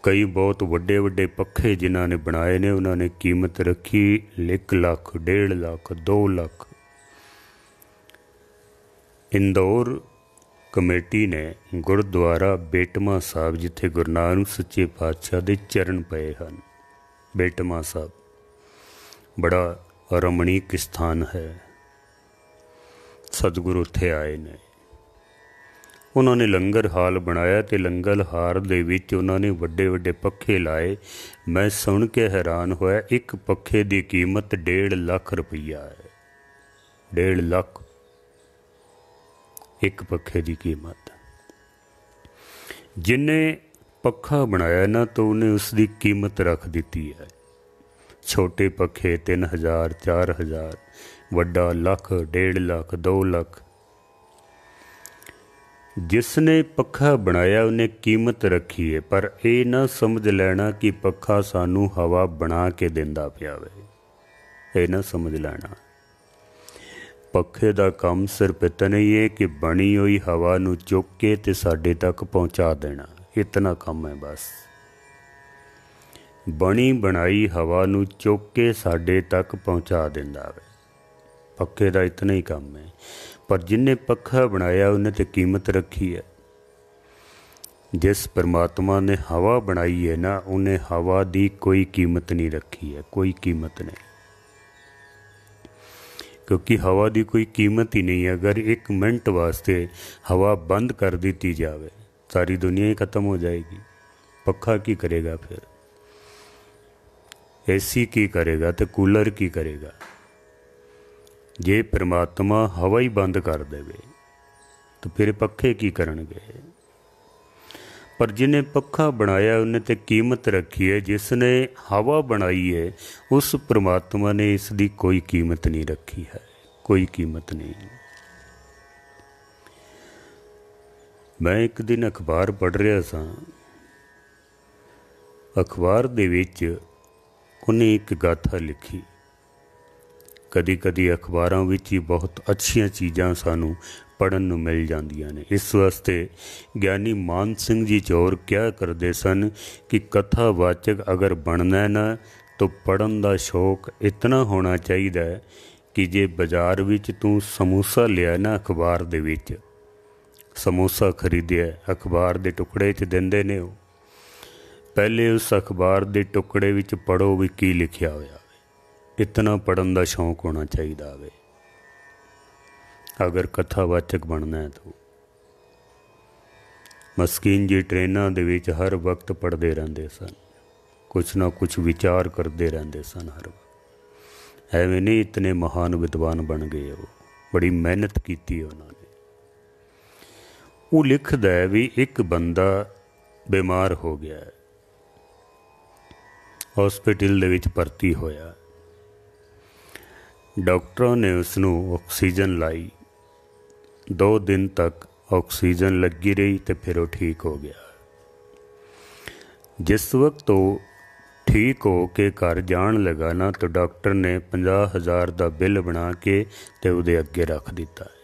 कई बहुत वड्डे वड्डे पखे जिन्हों ने बनाए ने उन्होंने कीमत रखी 1 लाख, 1.5 लाख, 2 लाख। इंदौर कमेटी ने गुरुद्वारा बेटमा साहब, जिथे गुरु नानक सच्चे पातशाह के चरण पे हैं, बेटमा साहब बड़ा रमणीक स्थान है, सतगुरु उत्थे आए ने। उन्होंने लंगर हाल बनाया तो लंगर हाल दे विच उन्होंने वड्डे वड्डे पखे लाए। मैं सुन के हैरान होया, एक पखे की कीमत 1.5 लाख रुपया है। 1.5 लाख एक पखे की कीमत। जिन्हें पखा बनाया ना तो उन्हें उसकी कीमत रख दी है। छोटे पखे 3000, 4000, वड्डा लाख, 1.5 लाख, 2 लाख। जिसने पखा बनाया उन्हें कीमत रखी है, पर यह ना समझ लेना कि पखा सानू हवा बना के देंदा पिया वे, ये ना समझ लेना। पखे का काम सिर्फ इतना ही है कि बनी हुई हवा नू चुक के ते साडे तक पहुँचा देना, इतना काम है बस। बनी बनाई हवा नू चुक के साडे तक पहुँचा देंदा वे, पखे का इतना ही काम है। पर जिन्हें पखा बनाया उन्हें तो कीमत रखी है। जिस परमात्मा ने हवा बनाई है ना, उन्हें हवा की कोई कीमत नहीं रखी है, कोई कीमत नहीं, क्योंकि हवा की कोई कीमत ही नहीं है। अगर 1 मिनट वास्ते हवा बंद कर दी जाए सारी दुनिया ही ख़त्म हो जाएगी। पखा की करेगा फिर, एसी की करेगा, तो कूलर की करेगा। जे परमात्मा हवा ही बंद कर देवे तो फिर पखे की करनगे। पर जिन्हें पखा बनाया उन्हें तो कीमत रखी है। जिसने हवा बनाई है उस परमात्मा ने इसकी कोई कीमत नहीं रखी है, कोई कीमत नहीं। मैं एक दिन अखबार पढ़ रहा था, अखबार दे विच उन्हें एक गाथा लिखी। कदी कदी अखबारों विच ही बहुत अच्छियां चीज़ां सानू पढ़न नूं मिल जांदियां ने। इस वास्ते ज्ञानी मान सिंह जी चौर क्या करते सन कि कथावाचक अगर बनना है ना तो पढ़न का शौक इतना होना चाहिए कि जे बाजार विच तू समोसा लिया ना, अखबार दे विच समोसा खरीदिया, अखबार के टुकड़े च देंदे ने, पहले उस अखबार के टुकड़े विच पढ़ो भी की लिखिया होया। इतना पढ़न का शौक होना चाहिए वे अगर कथावाचक बनना है तो। मस्कीन जी ट्रेनां दे विच हर वक्त पढ़ते रहते सन, कुछ ना कुछ विचार करते रहते सन हर वक्त। एवं नहीं इतने महान विद्वान बन गए, वो बड़ी मेहनत की उन्होंने। वो लिखदा है भी एक बंदा बीमार हो गया है, हॉस्पिटल दे विच भर्ती होया। डॉक्टरों ने उसनू ऑक्सीजन लाई, 2 दिन तक ऑक्सीजन लगी रही तो फिर वो ठीक हो गया। जिस वक्त वो ठीक हो के घर जान लगा ना तो डॉक्टर ने 50,000 का बिल बना के ते उहदे अगे रख दिता है।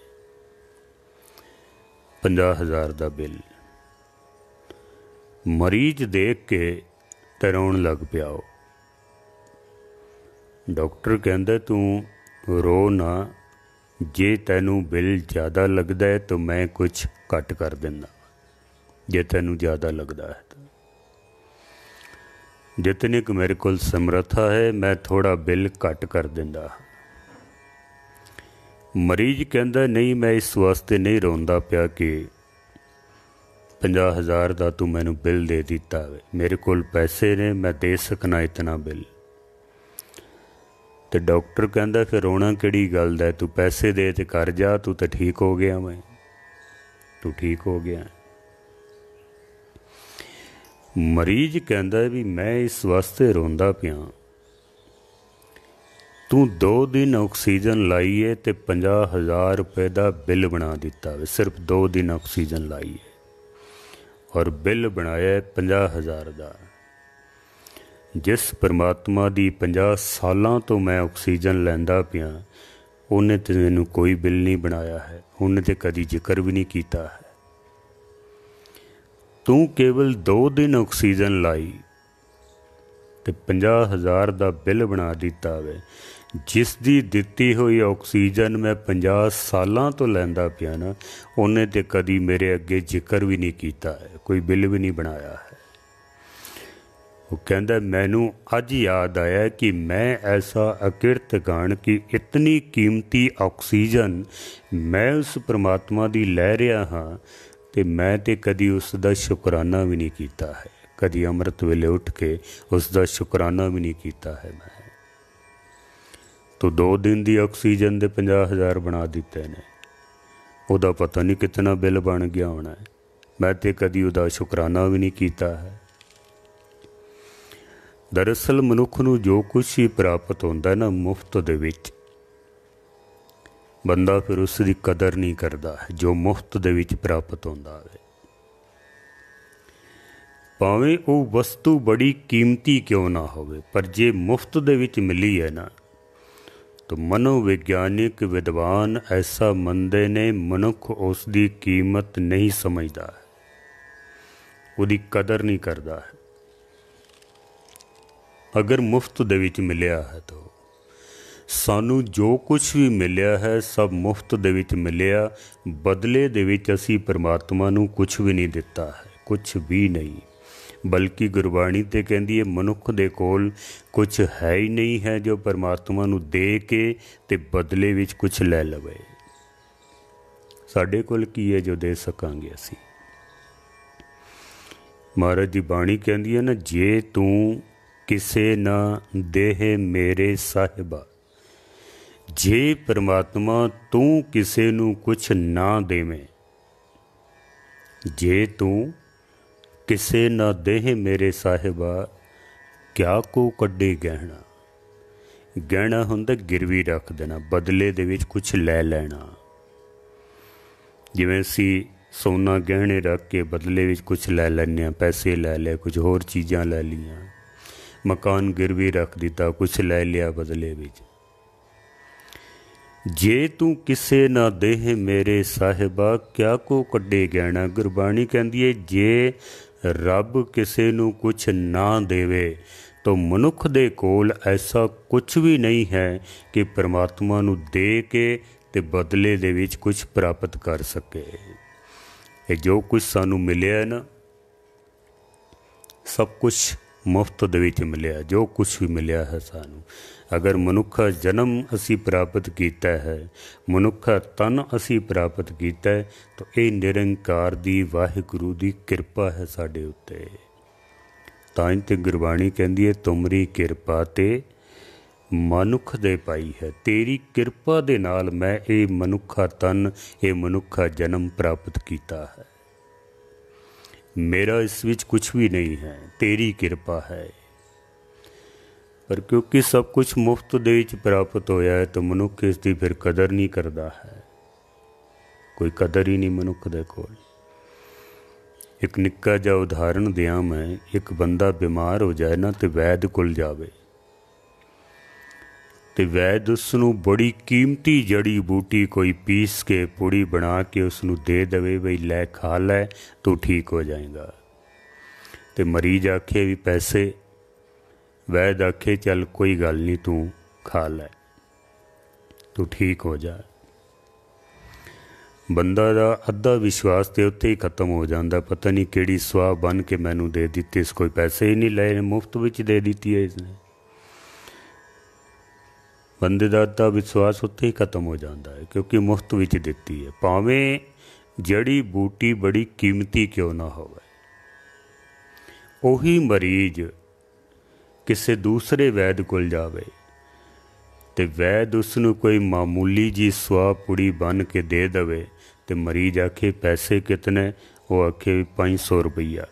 50,000 का बिल मरीज देख के ते रोण लग पिया। डॉक्टर कहंदा तू रो ना, जे तैनू बिल ज़्यादा लगता है तो मैं कुछ घट कर देना, जे तैनू ज़्यादा लगता है तो। जितनी कि मेरे को समर्था है मैं थोड़ा बिल घट कर देंदा। ਮਰੀਜ਼ ਕਹਿੰਦਾ ਨਹੀਂ, ਮੈਂ ਇਸ ਵਾਸਤੇ ਨਹੀਂ ਰੋਂਦਾ ਪਿਆ ਕਿ 50,000 ਦਾ ਤੂੰ ਮੈਨੂੰ ਬਿੱਲ ਦੇ ਦਿੱਤਾ ਵੇ, ਮੇਰੇ ਕੋਲ ਪੈਸੇ ਨੇ, ਮੈਂ ਦੇ ਸਕਣਾ ਇਤਨਾ ਬਿੱਲ। ਤੇ ਡਾਕਟਰ ਕਹਿੰਦਾ ਫਿਰ ਰੋਣਾ ਕਿਹੜੀ ਗੱਲ ਦਾ, ਤੂੰ ਪੈਸੇ ਦੇ ਤੇ ਕਰ ਜਾ, ਤੂੰ ਤਾਂ ਠੀਕ ਹੋ ਗਿਆ, ਮੈਂ ਤੂੰ ਠੀਕ ਹੋ ਗਿਆ। ਮਰੀਜ਼ ਕਹਿੰਦਾ ਵੀ ਮੈਂ ਇਸ ਵਾਸਤੇ ਰੋਂਦਾ ਪਿਆ, ਤੂੰ 2 ਦਿਨ ਆਕਸੀਜਨ ਲਾਈ ਹੈ ਤੇ 50,000 ਰੁਪਏ ਦਾ ਬਿੱਲ ਬਣਾ ਦਿੱਤਾ ਵੇ, ਸਿਰਫ 2 ਦਿਨ ਆਕਸੀਜਨ ਲਾਈ ਹੈ ਔਰ ਬਿੱਲ ਬਣਾਇਆ 50,000 ਦਾ। ਜਿਸ ਪਰਮਾਤਮਾ ਦੀ 50 ਸਾਲਾਂ ਤੋਂ ਮੈਂ ਆਕਸੀਜਨ ਲੈਂਦਾ ਪਿਆ, ਉਹਨੇ ਤੇ ਮੈਨੂੰ ਕੋਈ ਬਿੱਲ ਨਹੀਂ ਬਣਾਇਆ ਹੈ, ਉਹਨੇ ਤੇ ਕਦੀ ਜ਼ਿਕਰ ਵੀ ਨਹੀਂ ਕੀਤਾ ਹੈ। ਤੂੰ ਕੇਵਲ 2 ਦਿਨ ਆਕਸੀਜਨ ਲਾਈ ਤੇ 50,000 ਦਾ ਬਿੱਲ ਬਣਾ ਦਿੱਤਾ ਵੇ। ਜਿਸ ਦੀ ਦਿੱਤੀ ਹੋਈ ਆਕਸੀਜਨ ਮੈਂ 50 ਸਾਲਾਂ ਤੋਂ ਲੈਂਦਾ ਪਿਆ ਨਾ, ਉਹਨੇ ਤੇ ਕਦੀ ਮੇਰੇ ਅੱਗੇ ਜ਼ਿਕਰ ਵੀ ਨਹੀਂ ਕੀਤਾ ਹੈ, ਕੋਈ ਬਿੱਲ ਵੀ ਨਹੀਂ ਬਣਾਇਆ ਹੈ। ਉਹ ਕਹਿੰਦਾ ਮੈਨੂੰ ਅੱਜ ਯਾਦ ਆਇਆ ਕਿ ਮੈਂ ਐਸਾ ਅਕਿਰਤ ਗਣ ਕਿ ਇਤਨੀ ਕੀਮਤੀ ਆਕਸੀਜਨ ਮੈਂ ਉਸ ਪਰਮਾਤਮਾ ਦੀ ਲੈ ਰਿਹਾ ਹਾਂ ਤੇ ਮੈਂ ਤੇ ਕਦੀ ਉਸ ਦਾ ਸ਼ੁਕਰਾਨਾ ਵੀ ਨਹੀਂ ਕੀਤਾ ਹੈ, ਕਦੀ ਅੰਮ੍ਰਿਤ ਵੇਲੇ ਉੱਠ ਕੇ ਉਸ ਦਾ ਸ਼ੁਕਰਾਨਾ ਵੀ ਨਹੀਂ ਕੀਤਾ ਹੈ ਮੈਂ। ਤੋ 2 ਦਿਨ ਦੀ ਆਕਸੀਜਨ ਦੇ 50,000 ਬਣਾ ਦਿੱਤੇ ਨੇ, ਉਹਦਾ ਪਤਾ ਨਹੀਂ ਕਿਤਨਾ ਬਿੱਲ ਬਣ ਗਿਆ ਹੋਣਾ ਹੈ, ਮੈਂ ਤੇ ਕਦੀ ਉਹਦਾ ਸ਼ੁਕਰਾਨਾ ਵੀ ਨਹੀਂ ਕੀਤਾ ਹੈ। ਦਰਅਸਲ ਮਨੁੱਖ ਨੂੰ ਜੋ ਕੁਛ ਹੀ ਪ੍ਰਾਪਤ ਹੁੰਦਾ ਨਾ ਮੁਫਤ ਦੇ ਵਿੱਚ, ਬੰਦਾ ਫਿਰ ਉਸ ਦੀ ਕਦਰ ਨਹੀਂ ਕਰਦਾ ਹੈ ਜੋ ਮੁਫਤ ਦੇ ਵਿੱਚ ਪ੍ਰਾਪਤ ਹੁੰਦਾ ਹੈ। ਭਾਵੇਂ ਉਹ ਵਸਤੂ ਬੜੀ ਕੀਮਤੀ ਕਿਉਂ ਨਾ ਹੋਵੇ, ਪਰ ਜੇ ਮੁਫਤ ਦੇ ਵਿੱਚ ਮਿਲੀ ਹੈ ਨਾ, ਤਾਂ ਮਨੋਵਿਗਿਆਨਿਕ ਵਿਦਵਾਨ ਐਸਾ ਮੰਨਦੇ ਨੇ ਮਨੁੱਖ ਉਸ ਦੀ ਕੀਮਤ ਨਹੀਂ ਸਮਝਦਾ ਹੈ, ਉਹਦੀ ਕਦਰ ਨਹੀਂ ਕਰਦਾ ਹੈ। ਅਗਰ ਮੁਫਤ ਦੇ ਵਿੱਚ ਮਿਲਿਆ ਹੈ ਤਾਂ ਸਾਨੂੰ ਜੋ ਕੁਛ ਵੀ ਮਿਲਿਆ ਹੈ ਸਭ ਮੁਫਤ ਦੇ ਵਿੱਚ ਮਿਲਿਆ, ਬਦਲੇ ਦੇ ਵਿੱਚ ਅਸੀਂ ਪਰਮਾਤਮਾ ਨੂੰ ਕੁਛ ਵੀ ਨਹੀਂ ਦਿੱਤਾ ਹੈ, ਕੁਛ ਵੀ ਨਹੀਂ। ਬਲਕਿ ਗੁਰਬਾਣੀ ਤੇ ਕਹਿੰਦੀ ਹੈ ਮਨੁੱਖ ਦੇ ਕੋਲ ਕੁਛ ਹੈ ਹੀ ਨਹੀਂ ਹੈ ਜੋ ਪਰਮਾਤਮਾ ਨੂੰ ਦੇ ਕੇ ਤੇ ਬਦਲੇ ਵਿੱਚ ਕੁਛ ਲੈ ਲਵੇ। ਸਾਡੇ ਕੋਲ ਕੀ ਹੈ ਜੋ ਦੇ ਸਕਾਂਗੇ ਅਸੀਂ? ਮਹਾਰਾਜ ਦੀ ਬਾਣੀ ਕਹਿੰਦੀ ਹੈ ਨਾ, ਜੇ ਤੂੰ ਕਿਸੇ ਨਾ ਦੇਹ ਮੇਰੇ ਸਾਹਿਬਾ, ਜੇ ਪਰਮਾਤਮਾ ਤੂੰ ਕਿਸੇ ਨੂੰ ਕੁਛ ਨਾ ਦੇਵੇਂ, ਜੇ ਤੂੰ ਕਿਸੇ ਨਾ ਦੇਹ ਮੇਰੇ ਸਾਹਿਬਾ, ਕਿਆ ਕੋ ਕੱਢੇ ਗਹਿਣਾ। ਗਹਿਣਾ ਹੁੰਦਾ ਗਿਰਵੀ ਰੱਖ ਦੇਣਾ, ਬਦਲੇ ਦੇ ਵਿੱਚ ਕੁਛ ਲੈ ਲੈਣਾ। ਜਿਵੇਂ ਅਸੀਂ ਸੋਨਾ ਗਹਿਣੇ ਰੱਖ ਕੇ ਬਦਲੇ ਵਿੱਚ ਕੁਛ ਲੈ ਲੈਂਦੇ ਹਾਂ, ਪੈਸੇ ਲੈ ਲਏ, ਕੁਝ ਹੋਰ ਚੀਜ਼ਾਂ ਲੈ ਲਈਆਂ, ਮਕਾਨ ਗਿਰਵੀ ਰੱਖ ਦਿੱਤਾ, ਕੁਛ ਲੈ ਲਿਆ ਬਦਲੇ ਵਿੱਚ। ਜੇ ਤੂੰ ਕਿਸੇ ਨਾ ਦੇਹ ਮੇਰੇ ਸਾਹਿਬਾ, ਕਿਆ ਕੋ ਕੱਢੇ ਗਹਿਣਾ। ਗੁਰਬਾਣੀ ਕਹਿੰਦੀ ਹੈ ਜੇ ਰੱਬ ਕਿਸੇ ਨੂੰ ਕੁਛ ਨਾ ਦੇਵੇ ਤਾਂ ਮਨੁੱਖ ਦੇ ਕੋਲ ਐਸਾ ਕੁਛ ਵੀ ਨਹੀਂ ਹੈ ਕਿ ਪਰਮਾਤਮਾ ਨੂੰ ਦੇ ਕੇ ਤੇ ਬਦਲੇ ਦੇ ਵਿੱਚ ਕੁਛ ਪ੍ਰਾਪਤ ਕਰ ਸਕੇ। ਇਹ ਜੋ ਕੁਛ ਸਾਨੂੰ ਮਿਲਿਆ ਨਾ, ਸਭ ਕੁਛ ਮੁਫਤ ਦੇ ਵਿੱਚ ਮਿਲਿਆ, ਜੋ ਕੁਛ ਵੀ ਮਿਲਿਆ ਹੈ ਸਾਨੂੰ। ਅਗਰ ਮਨੁੱਖਾ ਜਨਮ ਅਸੀਂ ਪ੍ਰਾਪਤ ਕੀਤਾ ਹੈ, ਮਨੁੱਖਾ ਤਨ ਅਸੀਂ ਪ੍ਰਾਪਤ ਕੀਤਾ ਹੈ, ਤਾਂ ਇਹ ਨਿਰੰਕਾਰ ਦੀ ਵਾਹਿਗੁਰੂ ਦੀ ਕਿਰਪਾ ਹੈ ਸਾਡੇ ਉੱਤੇ। ਤਾਂ ਹੀ ਤੇ ਗੁਰਬਾਣੀ ਕਹਿੰਦੀ ਹੈ ਤੁਮਰੀ ਕਿਰਪਾ ਤੇ ਮਨੁੱਖ ਦੇ ਪਾਈ ਹੈ। ਤੇਰੀ ਕਿਰਪਾ ਦੇ ਨਾਲ ਮੈਂ ਇਹ ਮਨੁੱਖਾ ਤਨ, ਇਹ ਮਨੁੱਖਾ ਜਨਮ ਪ੍ਰਾਪਤ ਕੀਤਾ ਹੈ। ਮੇਰਾ ਇਸ ਵਿੱਚ ਕੁਛ ਵੀ ਨਹੀਂ ਹੈ, ਤੇਰੀ ਕਿਰਪਾ ਹੈ। ਪਰ ਕਿਉਂਕਿ ਸਭ ਕੁਛ ਮੁਫਤ ਦੇ ਵਿੱਚ ਪ੍ਰਾਪਤ ਹੋਇਆ ਹੈ ਤਾਂ ਮਨੁੱਖ ਇਸ ਦੀ ਫਿਰ ਕਦਰ ਨਹੀਂ ਕਰਦਾ ਹੈ, ਕੋਈ ਕਦਰ ਹੀ ਨਹੀਂ ਮਨੁੱਖ ਦੇ ਕੋਲ। ਇੱਕ ਨਿੱਕਾ ਜਿਹਾ ਉਦਾਹਰਣ ਦਿਆਂ ਮੈਂ, ਇੱਕ ਬੰਦਾ ਬਿਮਾਰ ਹੋ ਜਾਏ ਨਾ ਤੇ ਵੈਦ ਕੋਲ ਜਾਵੇ ਤੇ ਵੈਦ ਉਸ ਨੂੰ ਬੜੀ ਕੀਮਤੀ ਜੜੀ ਬੂਟੀ ਕੋਈ ਪੀਸ ਕੇ ਪੁੜੀ ਬਣਾ ਕੇ ਉਸ ਨੂੰ ਦੇ ਦੇਵੇ, ਬਈ ਲੈ ਖਾ ਲੈ ਤੂੰ ਠੀਕ ਹੋ ਜਾਏਗਾ। ਤੇ ਮਰੀਜ਼ ਆਖੇ ਵੀ ਪੈਸੇ, ਵੈਦ ਆਖੇ ਚੱਲ ਕੋਈ ਗੱਲ ਨਹੀਂ ਤੂੰ ਖਾ ਲੈ, ਤੂੰ ਠੀਕ ਹੋ ਜਾ। ਬੰਦਾ ਦਾ ਅੱਧਾ ਵਿਸ਼ਵਾਸ ਤੇ ਉੱਥੇ ਹੀ ਖਤਮ ਹੋ ਜਾਂਦਾ, ਪਤਾ ਨਹੀਂ ਕਿਹੜੀ ਸੁਆਹ ਬਣ ਕੇ ਮੈਨੂੰ ਦੇ ਦਿੱਤੀ, ਇਸ ਕੋਈ ਪੈਸੇ ਹੀ ਨਹੀਂ ਲਏ, ਮੁਫਤ ਵਿੱਚ ਦੇ ਦਿੱਤੀ ਹੈ ਇਸਨੇ। ਬੰਦੇ ਦਾ ਵਿਸ਼ਵਾਸ ਉੱਥੇ ਹੀ ਖਤਮ ਹੋ ਜਾਂਦਾ ਹੈ, ਕਿਉਂਕਿ ਮੁਫਤ ਵਿੱਚ ਦਿੱਤੀ ਹੈ। ਭਾਵੇਂ ਜੜੀ ਬੂਟੀ ਬੜੀ ਕੀਮਤੀ ਕਿਉਂ ਨਾ ਹੋਵੇ, ਉਹੀ ਮਰੀਜ਼ ਕਿਸੇ ਦੂਸਰੇ ਵੈਦ ਕੋਲ ਜਾਵੇ ਤੇ ਵੈਦ ਉਸ ਨੂੰ ਕੋਈ ਮਾਮੂਲੀ ਜੀ ਸੁਆਹ ਪੁੜੀ ਬਣ ਕੇ ਦੇ ਦੇਵੇ ਤੇ ਮਰੀਜ਼ ਆਖੇ ਪੈਸੇ ਕਿਤਨੇ, ਉਹ ਆਖੇ 500 ਰੁਪਈਆ।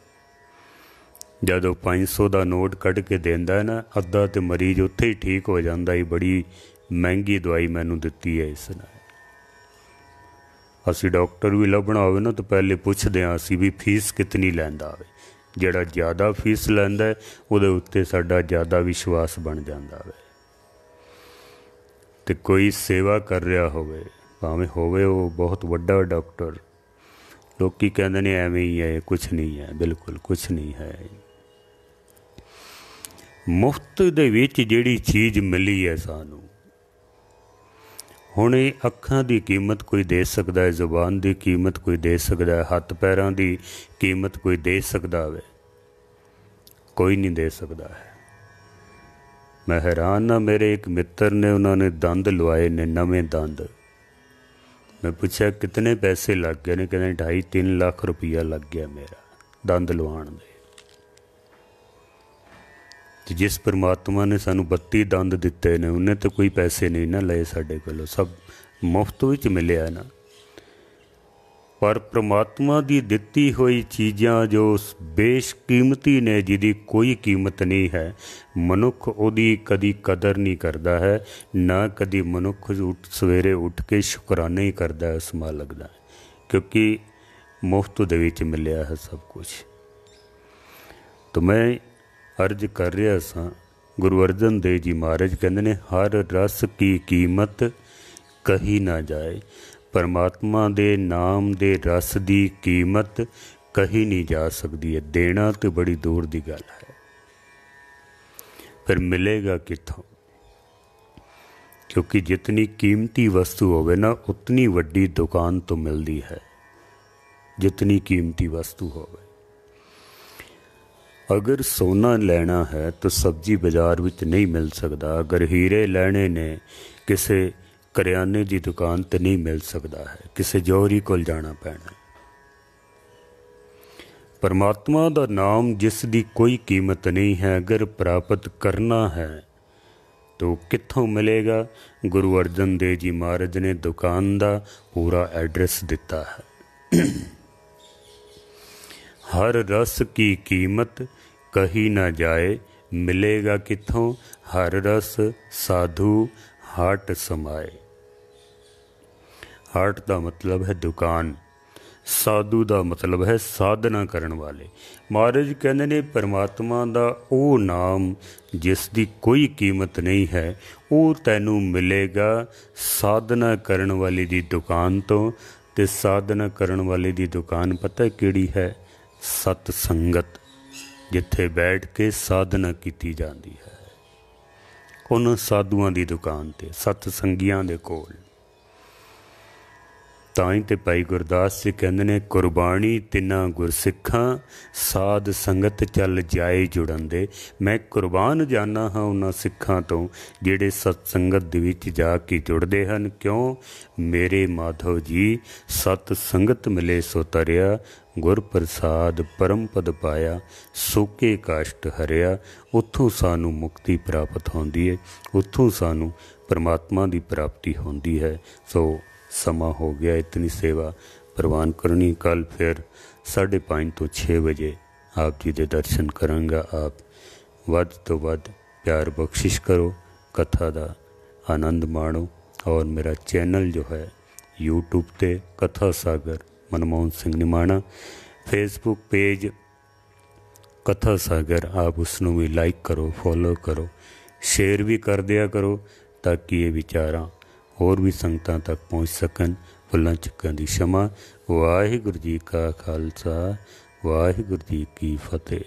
ਜਦੋਂ 500 ਦਾ ਨੋਟ ਕੱਢ ਕੇ ਦਿੰਦਾ ਨਾ ਅੱਧਾ, ਤੇ ਮਰੀਜ਼ ਉੱਥੇ ਹੀ ਠੀਕ ਹੋ ਜਾਂਦਾ ਹੀ, ਬੜੀ ਮਹਿੰਗੀ ਦਵਾਈ ਮੈਨੂੰ ਦਿੱਤੀ ਹੈ ਇਸ ਨਾਲ। ਅਸੀਂ ਡਾਕਟਰ ਵੀ ਲੱਭਣਾ ਹੋਵੇ ਨਾ ਤਾਂ ਪਹਿਲੇ ਪੁੱਛਦੇ ਹਾਂ ਅਸੀਂ ਵੀ ਫੀਸ ਕਿਤਨੀ ਲੈਂਦਾ ਹੋਵੇ। ਜਿਹੜਾ ਜ਼ਿਆਦਾ ਫੀਸ ਲੈਂਦਾ ਉਹਦੇ ਉੱਤੇ ਸਾਡਾ ਜ਼ਿਆਦਾ ਵਿਸ਼ਵਾਸ ਬਣ ਜਾਂਦਾ ਹੋਵੇ। ਅਤੇ ਕੋਈ ਸੇਵਾ ਕਰ ਰਿਹਾ ਹੋਵੇ, ਭਾਵੇਂ ਹੋਵੇ ਉਹ ਬਹੁਤ ਵੱਡਾ ਡਾਕਟਰ, ਲੋਕ ਕਹਿੰਦੇ ਨੇ ਐਵੇਂ ਹੀ ਹੈ, ਕੁਛ ਨਹੀਂ ਹੈ, ਬਿਲਕੁਲ ਕੁਛ ਨਹੀਂ ਹੈ। ਮੁਫਤ ਦੇ ਵਿੱਚ ਜਿਹੜੀ ਚੀਜ਼ ਮਿਲੀ ਹੈ ਸਾਨੂੰ, ਹੁਣ ਇਹ ਅੱਖਾਂ ਦੀ ਕੀਮਤ ਕੋਈ ਦੇ ਸਕਦਾ ਹੈ, ਜ਼ੁਬਾਨ ਦੀ ਕੀਮਤ ਕੋਈ ਦੇ ਸਕਦਾ ਹੈ, ਹੱਥ ਪੈਰਾਂ ਦੀ ਕੀਮਤ ਕੋਈ ਦੇ ਸਕਦਾ ਹੋਵੇ, ਕੋਈ ਨਹੀਂ ਦੇ ਸਕਦਾ ਹੈ। ਮੈਂ ਹੈਰਾਨ ਹਾਂ, ਮੇਰੇ ਇੱਕ ਮਿੱਤਰ ਨੇ, ਉਹਨਾਂ ਨੇ ਦੰਦ ਲਵਾਏ ਨੇ, ਨਵੇਂ ਦੰਦ। ਮੈਂ ਪੁੱਛਿਆ ਕਿਤਨੇ ਪੈਸੇ ਲੱਗ ਗਏ ਨੇ, ਕਹਿੰਦੇ 2.5-3 ਲੱਖ ਰੁਪਈਆ ਲੱਗ ਗਿਆ ਮੇਰਾ ਦੰਦ ਲਵਾਉਣ ਦੇ। ਅਤੇ ਜਿਸ ਪਰਮਾਤਮਾ ਨੇ ਸਾਨੂੰ 32 ਦੰਦ ਦਿੱਤੇ ਨੇ, ਉਹਨੇ ਤਾਂ ਕੋਈ ਪੈਸੇ ਨਹੀਂ ਨਾ ਲਏ ਸਾਡੇ ਕੋਲੋਂ, ਸਭ ਮੁਫਤ ਵਿੱਚ ਮਿਲਿਆ ਨਾ। ਪਰ ਪਰਮਾਤਮਾ ਦੀ ਦਿੱਤੀ ਹੋਈ ਚੀਜ਼ਾਂ ਜੋ ਬੇਸ਼ਕੀਮਤੀ ਨੇ, ਜਿਹਦੀ ਕੋਈ ਕੀਮਤ ਨਹੀਂ ਹੈ, ਮਨੁੱਖ ਉਹਦੀ ਕਦੀ ਕਦਰ ਨਹੀਂ ਕਰਦਾ ਹੈ, ਨਾ ਕਦੀ ਮਨੁੱਖ ਸਵੇਰੇ ਉੱਠ ਕੇ ਸ਼ੁਕਰਾਨਾ ਹੀ ਕਰਦਾ ਹੈ ਉਸ ਮਾਲਕ ਦਾ, ਕਿਉਂਕਿ ਮੁਫਤ ਦੇ ਵਿੱਚ ਮਿਲਿਆ ਹੈ ਸਭ ਕੁਛ। ਤਾਂ ਮੈਂ ਅਰਜ਼ ਕਰ ਰਿਹਾ ਸਾਂ, ਗੁਰੂ ਅਰਜਨ ਦੇਵ ਜੀ ਮਹਾਰਾਜ ਕਹਿੰਦੇ ਨੇ, ਹਰ ਰਸ ਕੀ ਕੀਮਤ ਕਹੀ ਨਾ ਜਾਏ। ਪਰਮਾਤਮਾ ਦੇ ਨਾਮ ਦੇ ਰਸ ਦੀ ਕੀਮਤ ਕਹੀ ਨਹੀਂ ਜਾ ਸਕਦੀ ਹੈ, ਦੇਣਾ ਤਾਂ ਬੜੀ ਦੂਰ ਦੀ ਗੱਲ ਹੈ। ਫਿਰ ਮਿਲੇਗਾ ਕਿੱਥੋਂ? ਕਿਉਂਕਿ ਜਿਤਨੀ ਕੀਮਤੀ ਵਸਤੂ ਹੋਵੇ ਨਾ, ਉਤਨੀ ਵੱਡੀ ਦੁਕਾਨ ਤੋਂ ਮਿਲਦੀ ਹੈ, ਜਿਤਨੀ ਕੀਮਤੀ ਵਸਤੂ ਹੋਵੇ। ਅਗਰ ਸੋਨਾ ਲੈਣਾ ਹੈ ਤਾਂ ਸਬਜ਼ੀ ਬਾਜ਼ਾਰ ਵਿੱਚ ਨਹੀਂ ਮਿਲ ਸਕਦਾ। ਅਗਰ ਹੀਰੇ ਲੈਣੇ ਨੇ ਕਿਸੇ ਕਰਿਆਨੇ ਦੀ ਦੁਕਾਨ 'ਤੇ ਨਹੀਂ ਮਿਲ ਸਕਦਾ ਹੈ, ਕਿਸੇ ਜੌਹਰੀ ਕੋਲ ਜਾਣਾ ਪੈਣਾ। ਪਰਮਾਤਮਾ ਦਾ ਨਾਮ ਜਿਸ ਦੀ ਕੋਈ ਕੀਮਤ ਨਹੀਂ ਹੈ, ਅਗਰ ਪ੍ਰਾਪਤ ਕਰਨਾ ਹੈ ਤਾਂ ਉਹ ਕਿੱਥੋਂ ਮਿਲੇਗਾ? ਗੁਰੂ ਅਰਜਨ ਦੇਵ ਜੀ ਮਹਾਰਾਜ ਨੇ ਦੁਕਾਨ ਦਾ ਪੂਰਾ ਐਡਰੈਸ ਦਿੱਤਾ ਹੈ। ਹਰ ਰਸ ਕੀ ਕੀਮਤ ਕਹੀ ਨਾ ਜਾਏ, ਮਿਲੇਗਾ ਕਿੱਥੋਂ? ਹਰ ਰਸ ਸਾਧੂ ਹਾਟ ਸਮਾਏ। ਹਾਟ ਦਾ ਮਤਲਬ ਹੈ ਦੁਕਾਨ, ਸਾਧੂ ਦਾ ਮਤਲਬ ਹੈ ਸਾਧਨਾ ਕਰਨ ਵਾਲੇ। ਮਹਾਰਾਜ ਕਹਿੰਦੇ ਨੇ ਪਰਮਾਤਮਾ ਦਾ ਉਹ ਨਾਮ ਜਿਸ ਦੀ ਕੋਈ ਕੀਮਤ ਨਹੀਂ ਹੈ, ਉਹ ਤੈਨੂੰ ਮਿਲੇਗਾ ਸਾਧਨਾ ਕਰਨ ਵਾਲੇ ਦੀ ਦੁਕਾਨ ਤੋਂ। ਅਤੇ ਸਾਧਨਾ ਕਰਨ ਵਾਲੇ ਦੀ ਦੁਕਾਨ ਪਤਾ ਕਿਹੜੀ ਹੈ? ਸਤ ਸੰਗਤ, ਜਿੱਥੇ ਬੈਠ ਕੇ ਸਾਧਨਾ ਕੀਤੀ ਜਾਂਦੀ ਹੈ, ਉਹਨਾਂ ਸਾਧੂਆਂ ਦੀ ਦੁਕਾਨ 'ਤੇ, ਸਤ ਸੰਗੀਆਂ ਦੇ ਕੋਲ। ਤਾਂ ਹੀ ਤਾਂ ਭਾਈ ਗੁਰਦਾਸ ਜੀ ਕਹਿੰਦੇ ਨੇ, ਕੁਰਬਾਨੀ ਤਿੰਨਾਂ ਗੁਰਸਿੱਖਾਂ, ਸਾਧ ਸੰਗਤ ਚੱਲ ਜਾਏ ਜੁੜਨ। ਮੈਂ ਕੁਰਬਾਨ ਜਾਨਾ ਹਾਂ ਉਹਨਾਂ ਸਿੱਖਾਂ ਤੋਂ ਜਿਹੜੇ ਸਤ ਸੰਗਤ ਦੇ ਵਿੱਚ ਜਾ ਕੇ ਜੁੜਦੇ ਹਨ। ਕਿਉਂ? ਮੇਰੇ ਮਾਧਵ ਜੀ ਸਤ ਸੰਗਤ ਮਿਲੇ ਸੋ ਤਰਿਆ, ਗੁਰ ਪ੍ਰਸਾਦ ਪਰਮ ਪਦ ਪਾਇਆ, ਸੋਕੇ ਕਾਸ਼ਟ ਹਰਿਆ। ਉੱਥੋਂ ਸਾਨੂੰ ਮੁਕਤੀ ਪ੍ਰਾਪਤ ਹੁੰਦੀ ਹੈ, ਉੱਥੋਂ ਸਾਨੂੰ ਪਰਮਾਤਮਾ ਦੀ ਪ੍ਰਾਪਤੀ ਹੁੰਦੀ ਹੈ। ਸੋ ਸਮਾਂ ਹੋ ਗਿਆ, ਇਤਨੀ ਸੇਵਾ ਪ੍ਰਵਾਨ ਕਰਨੀ। ਕੱਲ੍ਹ ਫਿਰ 5:30 ਤੋਂ 6 ਵਜੇ ਆਪ ਜੀ ਦੇ ਦਰਸ਼ਨ ਕਰਾਂਗਾ। ਆਪ ਵੱਧ ਤੋਂ ਵੱਧ ਪਿਆਰ ਬਖਸ਼ਿਸ਼ ਕਰੋ, ਕਥਾ ਦਾ ਆਨੰਦ ਮਾਣੋ। ਔਰ ਮੇਰਾ ਚੈਨਲ ਜੋ ਹੈ YouTube 'ਤੇ ਕਥਾ ਸਾਗਰ ਮਨਮੋਹਨ ਸਿੰਘ ਨਿਮਾਣਾ, ਫੇਸਬੁੱਕ ਪੇਜ ਕਥਾ ਸਾਗਰ, ਆਪ ਉਸ ਨੂੰ ਵੀ ਲਾਈਕ ਕਰੋ, ਫੋਲੋ ਕਰੋ, ਸ਼ੇਅਰ ਵੀ ਕਰ ਦਿਆ ਕਰੋ, ਤਾਂ ਕਿ ਇਹ ਵਿਚਾਰਾਂ ਹੋਰ ਵੀ ਸੰਗਤਾਂ ਤੱਕ ਪਹੁੰਚ ਸਕਣ। ਭੁੱਲਾਂ ਚੁੱਕਾਂ ਦੀ क्षमा। ਵਾਹਿਗੁਰੂ ਜੀ ਕਾ ਖਾਲਸਾ, ਵਾਹਿਗੁਰੂ ਜੀ ਕੀ ਫਤਿਹ।